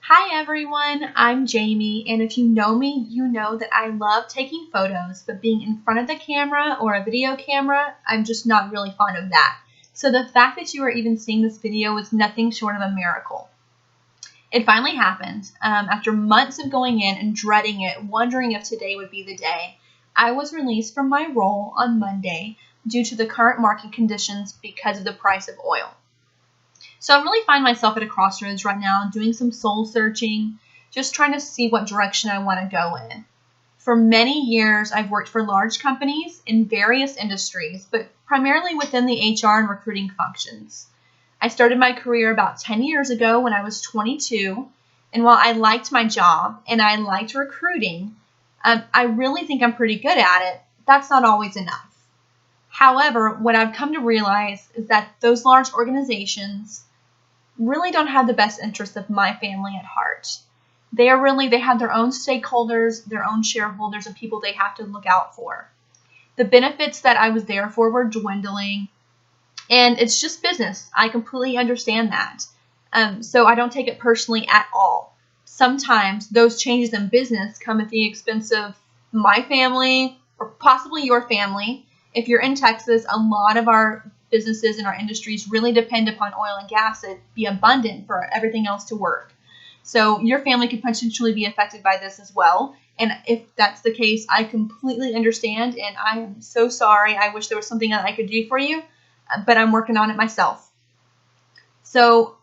Hi everyone, I'm Jamie, and if you know me, you know that I love taking photos, but being in front of the camera or a video camera, I'm just not really fond of that. So the fact that you are even seeing this video is nothing short of a miracle. It finally happened. After months of going in and dreading it, wondering if today would be the day, I was released from my role on Monday due to the current market conditions because of the price of oil. So I really find myself at a crossroads right now, doing some soul searching, just trying to see what direction I want to go in. For many years, I've worked for large companies in various industries, but primarily within the HR and recruiting functions. I started my career about 10 years ago when I was 22, and while I liked my job and I liked recruiting, I really think I'm pretty good at it. That's not always enough. However, what I've come to realize is that those large organizations really don't have the best interests of my family at heart. They have their own stakeholders, their own shareholders, and people they have to look out for. The benefits that I was there for were dwindling, and it's just business. I completely understand that. So I don't take it personally at all. Sometimes those changes in business come at the expense of my family or possibly your family. If you're in Texas, a lot of our businesses and our industries really depend upon oil and gas to be abundant for everything else to work. So your family could potentially be affected by this as well. And if that's the case, I completely understand, and I am so sorry. I wish there was something that I could do for you, but I'm working on it myself. So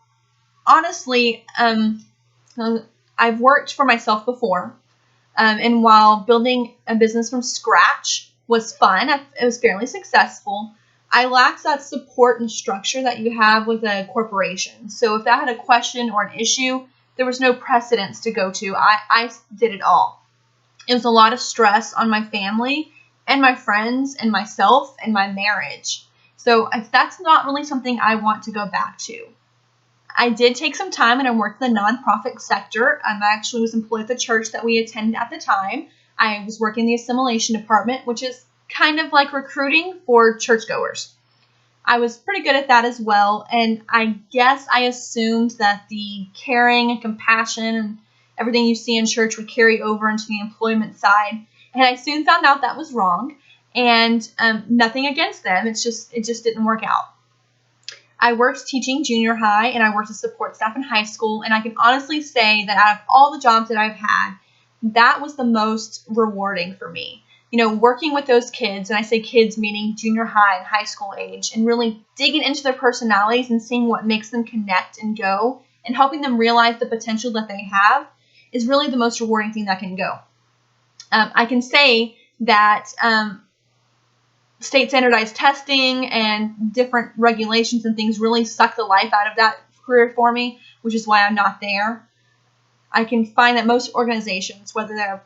honestly, I've worked for myself before, and while building a business from scratch was fun, it was fairly successful, I lacked that support and structure that you have with a corporation. So if I had a question or an issue, there was no precedence to go to. I did it all. It was a lot of stress on my family and my friends and myself and my marriage. So that's not really something I want to go back to. I did take some time and I worked in the nonprofit sector. I actually was employed at the church that we attended at the time. I was working in the assimilation department, which is kind of like recruiting for churchgoers. I was pretty good at that as well, and I guess I assumed that the caring and compassion and everything you see in church would carry over into the employment side, and I soon found out that was wrong, and nothing against them, it just didn't work out. I worked teaching junior high, and I worked as support staff in high school, and I can honestly say that out of all the jobs that I've had, that was the most rewarding for me. Working with those kids, and I say kids meaning junior high and high school age, and really digging into their personalities and seeing what makes them connect and go, and helping them realize the potential that they have is really the most rewarding thing that can go. I can say that state standardized testing and different regulations and things really suck the life out of that career for me, which is why I'm not there. I can find that most organizations, whether they're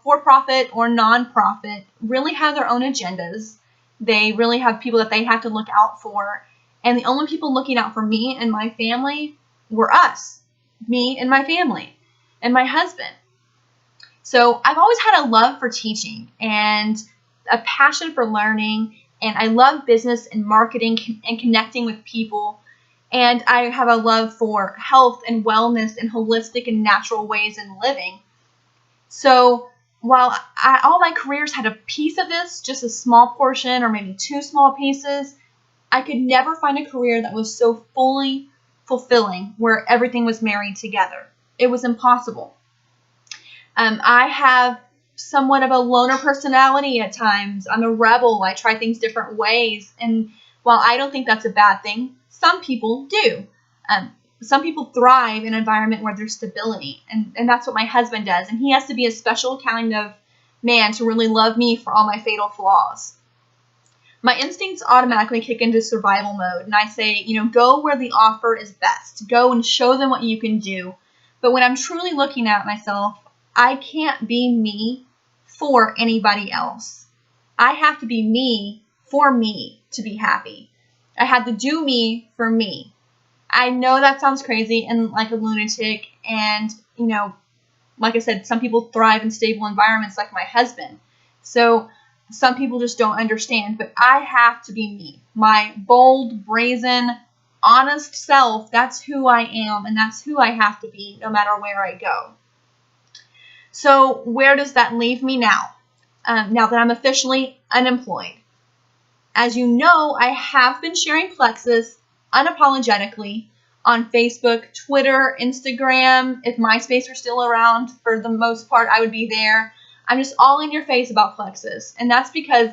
for-profit or non-profit, really have their own agendas. They really have people that they have to look out for. And the only people looking out for me and my family were us, me and my family, and my husband. So I've always had a love for teaching and a passion for learning, and I love business and marketing and connecting with people. And I have a love for health and wellness and holistic and natural ways in living. So while all my careers had a piece of this, just a small portion or maybe two small pieces, I could never find a career that was so fully fulfilling where everything was married together. It was impossible. I have somewhat of a loner personality at times. I'm a rebel. I try things different ways. And while I don't think that's a bad thing, some people do. Some people thrive in an environment where there's stability, and that's what my husband does. And he has to be a special kind of man to really love me for all my fatal flaws. My instincts automatically kick into survival mode, and I say, go where the offer is best. Go and show them what you can do. But when I'm truly looking at myself, I can't be me for anybody else. I have to be me for me to be happy. I had to do me for me. I know that sounds crazy and like a lunatic, and, like I said, some people thrive in stable environments like my husband. So some people just don't understand, but I have to be me. My bold, brazen, honest self, that's who I am, and that's who I have to be no matter where I go. So where does that leave me now? Now that I'm officially unemployed. As you know, I have been sharing Plexus unapologetically on Facebook, Twitter, Instagram. If MySpace were still around, for the most part, I would be there. I'm just all in your face about Plexus, and that's because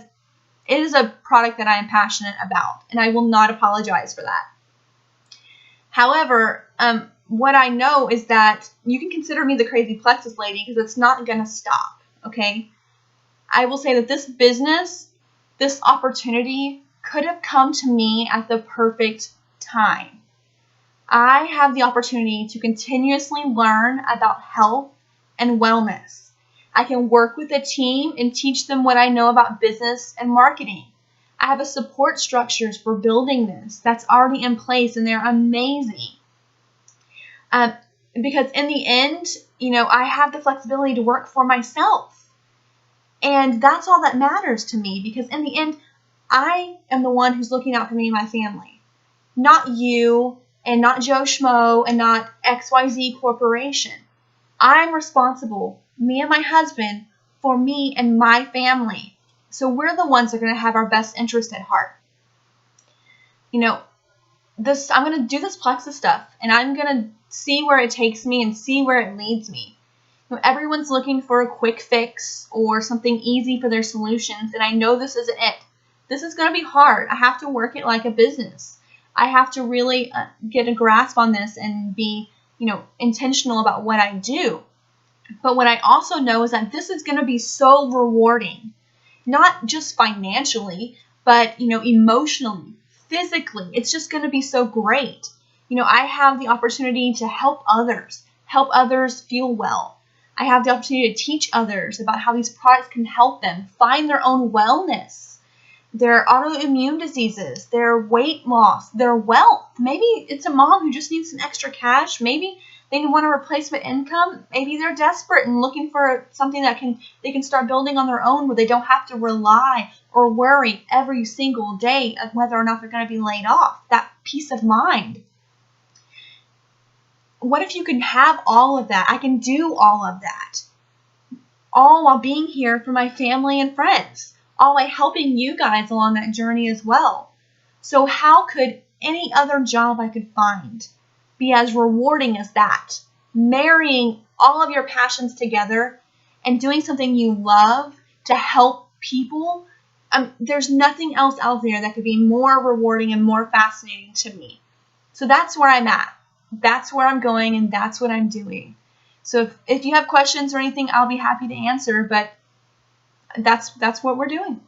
it is a product that I am passionate about, and I will not apologize for that. However, what I know is that you can consider me the crazy Plexus lady because it's not going to stop, okay? I will say that this business, this opportunity could have come to me at the perfect time. I have the opportunity to continuously learn about health and wellness. I can work with a team and teach them what I know about business and marketing. I have a support structures for building this that's already in place, and they're amazing. Because in the end, I have the flexibility to work for myself. And that's all that matters to me, because in the end, I am the one who's looking out for me and my family. Not you, and not Joe Schmo, and not XYZ Corporation. I'm responsible, me and my husband, for me and my family. So we're the ones that are going to have our best interest at heart. I'm going to do this Plexus stuff, and I'm going to see where it takes me and see where it leads me. Everyone's looking for a quick fix or something easy for their solutions, and I know this isn't it. This is going to be hard. I have to work it like a business. I have to really get a grasp on this and be, intentional about what I do. But what I also know is that this is going to be so rewarding, not just financially, but, emotionally, physically. It's just going to be so great. I have the opportunity to help others feel well. I have the opportunity to teach others about how these products can help them find their own wellness, their autoimmune diseases, their weight loss, their wealth. Maybe it's a mom who just needs some extra cash. Maybe they want a replacement income. Maybe they're desperate and looking for something that they can start building on their own, where they don't have to rely or worry every single day of whether or not they're going to be laid off. That peace of mind. What if you can have all of that? I can do all of that, all while being here for my family and friends, all while helping you guys along that journey as well. So how could any other job I could find be as rewarding as that? Marrying all of your passions together and doing something you love to help people. There's nothing else out there that could be more rewarding and more fascinating to me. So that's where I'm at. That's where I'm going, and that's what I'm doing. So if you have questions or anything, I'll be happy to answer, but that's what we're doing.